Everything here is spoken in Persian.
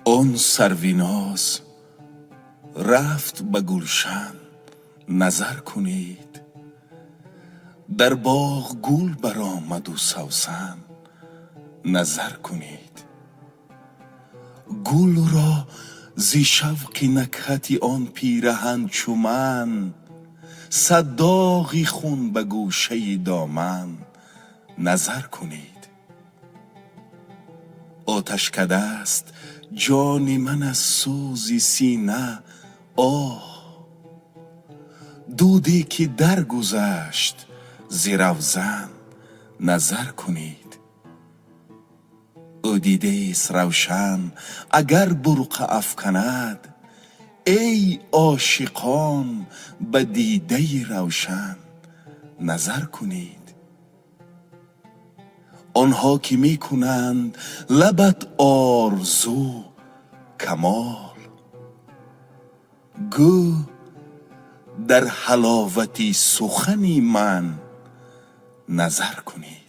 آن سرویناز رفت به گلشن، نظر کنید. در باغ گل برآمد و سوسن، نظر کنید. گل را ز شوق نکهت آن پیرهن چو من، صد داغی خون به گوشه دامن، نظر کنید. آتشکده است جان من از سوز سینه، آه! دودی که درگذشت ز روزن، نظر کنید. او دیده است روشن اگر برقع افکند، ای عاشقان به دیده روشن، نظر کنید. آنها که می کنند لبت آرزو کمال، گو در حلاوت سخن من، نظر کنید.